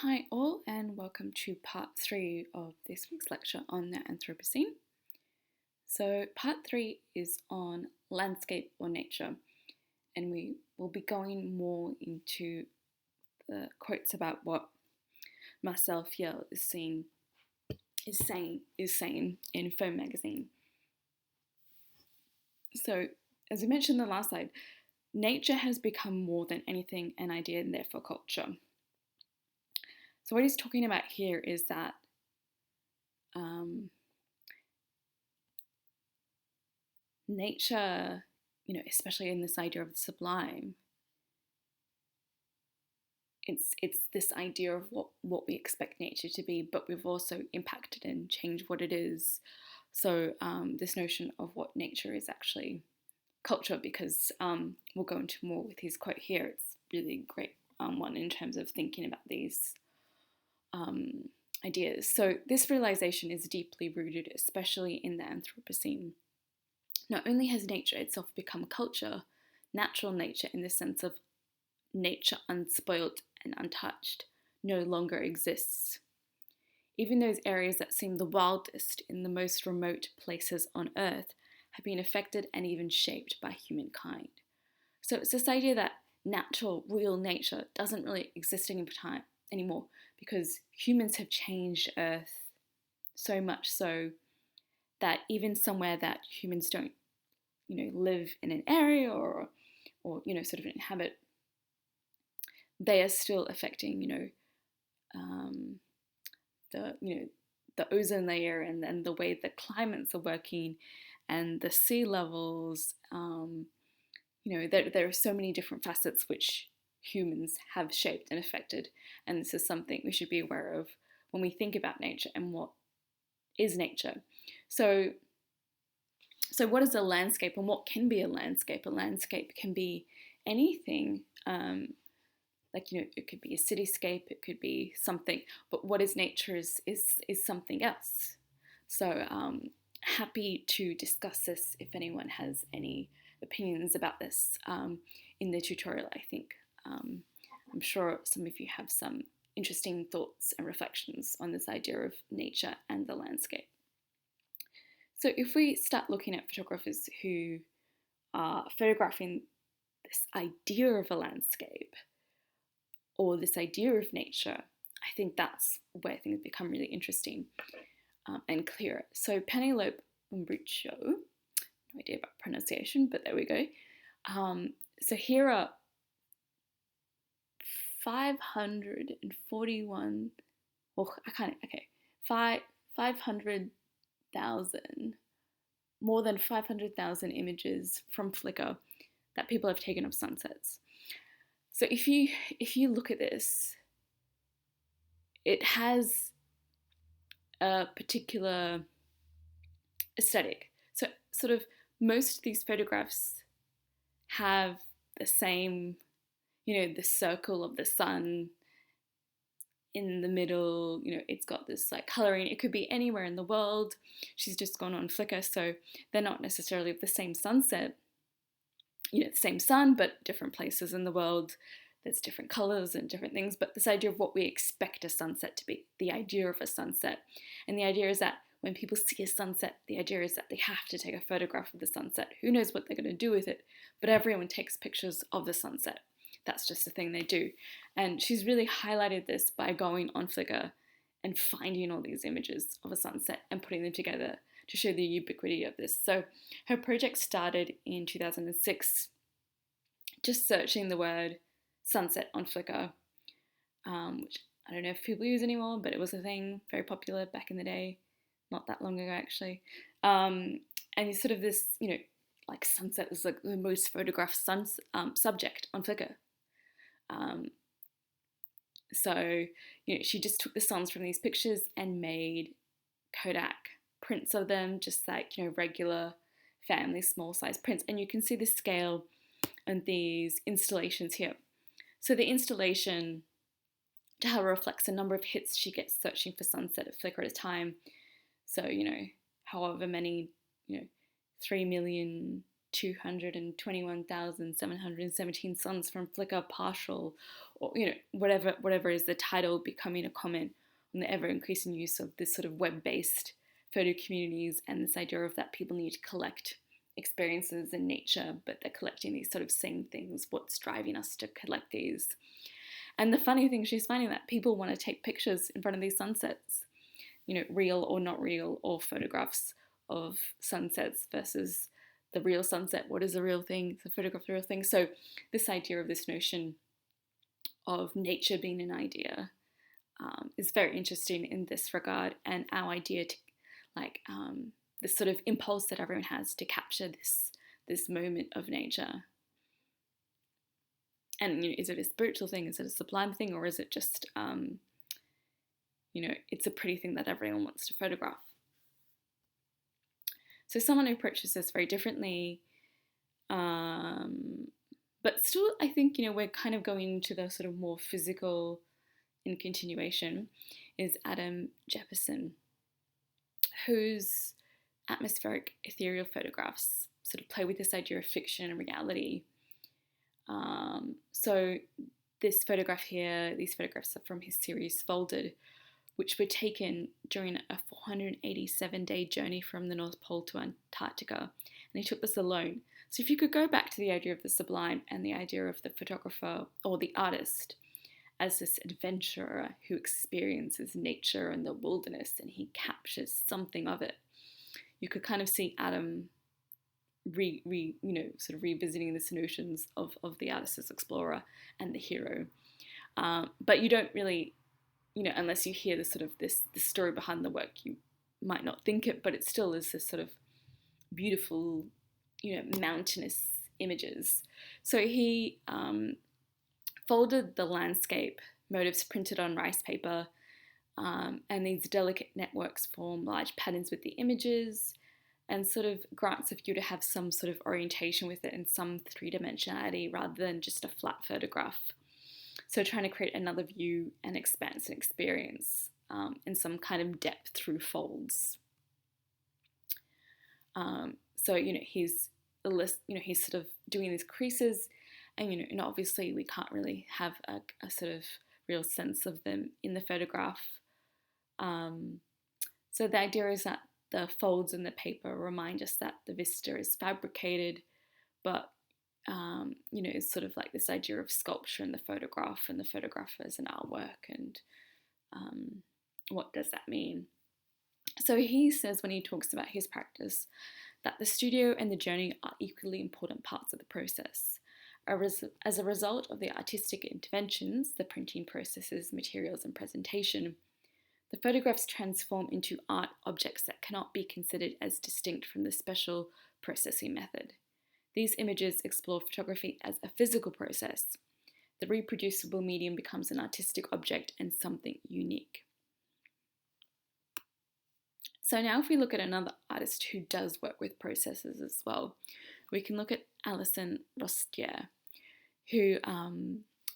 Hi all, and welcome to part 3 of this week's lecture on the Anthropocene. So part 3 is on landscape or nature, and we will be going more into the quotes about what Marcel Fiel is saying in Foam magazine. So as we mentioned in the last slide, nature has become more than anything an idea and therefore culture. So what he's talking about here is that nature, especially in this idea of the sublime, it's this idea of what we expect nature to be, but we've also impacted and changed what it is. So this notion of what nature is actually culture, because we'll go into more with his quote here. It's really great one in terms of thinking about these ideas. So this realization is deeply rooted, especially in the Anthropocene. Not only has nature itself become culture, natural nature in the sense of nature unspoilt and untouched no longer exists. Even those areas that seem the wildest in the most remote places on Earth have been affected and even shaped by humankind. So it's this idea that natural, real nature doesn't really exist anymore because humans have changed Earth so much so that even somewhere that humans don't, live in an area or sort of inhabit, they are still affecting, the ozone layer and the way the climates are working and the sea levels. There are so many different facets which humans have shaped and affected, and this is something we should be aware of when we think about nature and what is nature. So what is a landscape and what can be a landscape? A landscape can be anything. It could be a cityscape, it could be something, but what is nature is something else. So happy to discuss this if anyone has any opinions about this in the tutorial. I think I'm sure some of you have some interesting thoughts and reflections on this idea of nature and the landscape. So if we start looking at photographers who are photographing this idea of a landscape or this idea of nature, I think that's where things become really interesting and clearer. So Penelope Umbricio, no idea about pronunciation, but there we go. So here are 541, well, 500,000, more than 500,000 images from Flickr that people have taken of sunsets. So if you look at this, it has a particular aesthetic. So sort of most of these photographs have the same, the circle of the sun in the middle, it's got this like coloring. It could be anywhere in the world. She's just gone on Flickr, so they're not necessarily of the same sunset, the same sun, but different places in the world. There's different colors and different things, but this idea of what we expect a sunset to be, the idea of a sunset. And the idea is that when people see a sunset, the idea is that they have to take a photograph of the sunset. Who knows what they're going to do with it, but everyone takes pictures of the sunset. That's just a thing they do. And she's really highlighted this by going on Flickr and finding all these images of a sunset and putting them together to show the ubiquity of this. So her project started in 2006, just searching the word sunset on Flickr, which I don't know if people use anymore, but it was a thing, very popular back in the day, not that long ago actually. And it's sort of this, like sunset was like the most photographed subject on Flickr. So she just took the suns from these pictures and made Kodak prints of them, just like regular family small size prints, and you can see the scale and these installations here. So the installation to her reflects the number of hits she gets searching for sunset at Flickr at a time. So however many 3 million 221,717 suns from Flickr partial, or whatever is the title, becoming a comment on the ever increasing use of this sort of web-based photo communities, and this idea of that people need to collect experiences in nature, but they're collecting these sort of same things. What's driving us to collect these? And the funny thing, she's finding that people want to take pictures in front of these sunsets, real or not real, or photographs of sunsets versus the real sunset. What is a real thing? It's a photograph of the real thing. So this idea of this notion of nature being an idea is very interesting in this regard, and our idea to this sort of impulse that everyone has to capture this moment of nature. And is it a spiritual thing? Is it a sublime thing? Or is it just it's a pretty thing that everyone wants to photograph? So someone who approaches this very differently, but still I think we're kind of going into the sort of more physical in continuation, is Adam Jefferson, whose atmospheric ethereal photographs sort of play with this idea of fiction and reality. So this photograph here, these photographs are from his series Folded, which were taken during a 487-day journey from the North Pole to Antarctica, and he took this alone. So if you could go back to the idea of the sublime and the idea of the photographer or the artist as this adventurer who experiences nature and the wilderness, and he captures something of it, you could kind of see Adam sort of revisiting these notions of the artist as explorer and the hero. But you don't really, unless you hear the story behind the work, you might not think it, but it still is this sort of beautiful, mountainous images. So he folded the landscape motifs printed on rice paper, and these delicate networks form large patterns with the images, and sort of grants of you to have some sort of orientation with it and some three-dimensionality rather than just a flat photograph. So trying to create another view and expanse and experience and some kind of depth through folds. So he's he's sort of doing these creases, and obviously we can't really have a sort of real sense of them in the photograph. So the idea is that the folds in the paper remind us that the vista is fabricated, but it's sort of like this idea of sculpture in the photograph, and the photograph as an artwork, and what does that mean? So he says, when he talks about his practice, that the studio and the journey are equally important parts of the process. As a result of the artistic interventions, the printing processes, materials, and presentation, the photographs transform into art objects that cannot be considered as distinct from the special processing method. These images explore photography as a physical process. The reproducible medium becomes an artistic object and something unique. So now if we look at another artist who does work with processes as well, we can look at Alison Rasca, who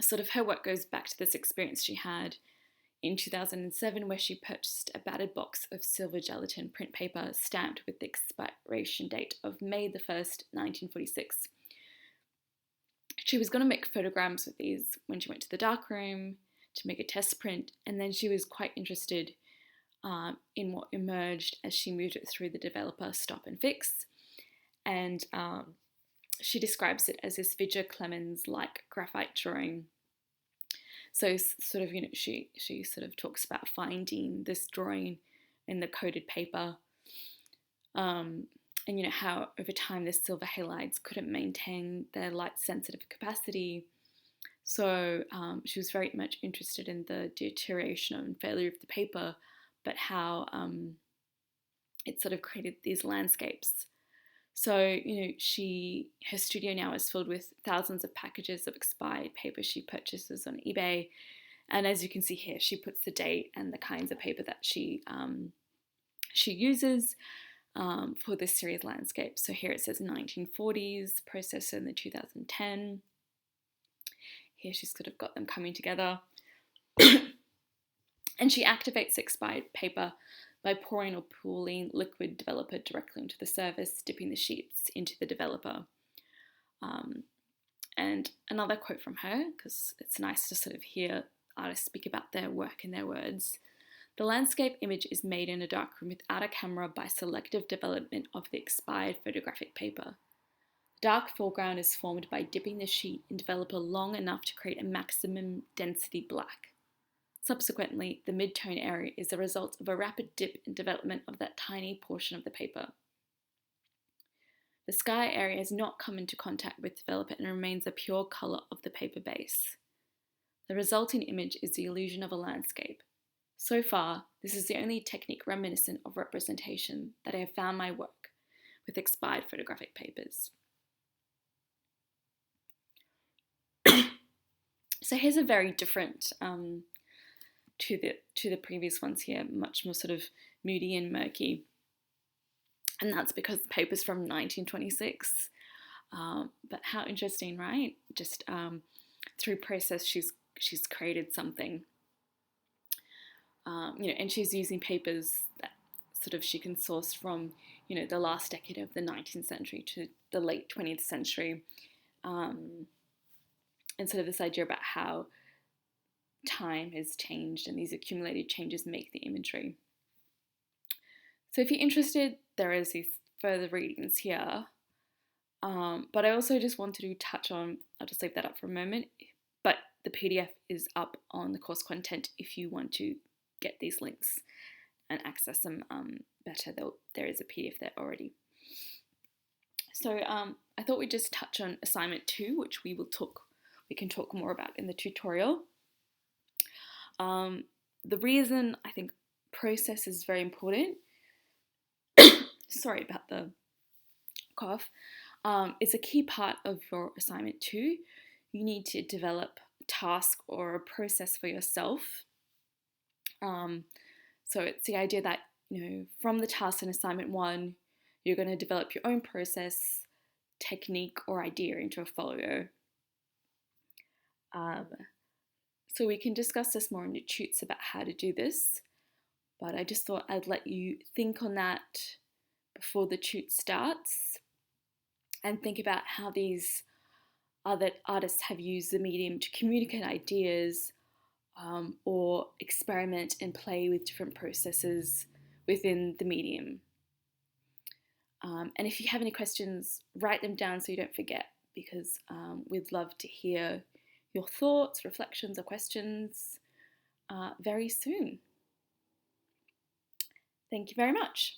sort of her work goes back to this experience she had in 2007, where she purchased a battered box of silver gelatin print paper stamped with the expiration date of May the 1st, 1946. She was going to make photograms with these when she went to the darkroom to make a test print, and then she was quite interested in what emerged as she moved it through the developer Stop and Fix, and she describes it as this Vidya Clemens-like graphite drawing. So sort of, she sort of talks about finding this drawing in the coated paper, and how over time the silver halides couldn't maintain their light sensitive capacity. So she was very much interested in the deterioration and failure of the paper, but how it sort of created these landscapes. So, her studio now is filled with thousands of packages of expired paper she purchases on eBay. And as you can see here, she puts the date and the kinds of paper that she uses for this series landscape. So here it says 1940s, processed in the 2010. Here she's sort of got them coming together. And she activates expired paper by pouring or pooling liquid developer directly into the surface, dipping the sheets into the developer. And another quote from her, because it's nice to sort of hear artists speak about their work in their words. The landscape image is made in a darkroom without a camera by selective development of the expired photographic paper. Dark foreground is formed by dipping the sheet in developer long enough to create a maximum density black. Subsequently, the mid-tone area is the result of a rapid dip in development of that tiny portion of the paper. The sky area has not come into contact with developer and remains a pure colour of the paper base. The resulting image is the illusion of a landscape. So far, this is the only technique reminiscent of representation that I have found my work with expired photographic papers. So here's a very different to the previous ones here, much more sort of moody and murky. And that's because the paper's from 1926. But how interesting, right? Just through process, she's created something. And she's using papers that sort of she can source from, the last decade of the 19th century to the late 20th century. And sort of this idea about how time has changed and these accumulated changes make the imagery. So if you're interested, there is these further readings here. But I also just wanted to touch on, I'll just leave that up for a moment, but the PDF is up on the course content if you want to get these links and access them better. There is a PDF there already. So I thought we'd just touch on assignment 2, which we can talk more about in the tutorial. The reason I think process is very important, sorry about the cough, it's a key part of your assignment 2. You need to develop a task or a process for yourself. So it's the idea that, from the task in assignment 1, you're going to develop your own process, technique, or idea into a folio. So we can discuss this more in the tutes about how to do this, but I just thought I'd let you think on that before the tute starts and think about how these other artists have used the medium to communicate ideas or experiment and play with different processes within the medium. And if you have any questions, write them down so you don't forget, because we'd love to hear your thoughts, reflections, or questions very soon. Thank you very much.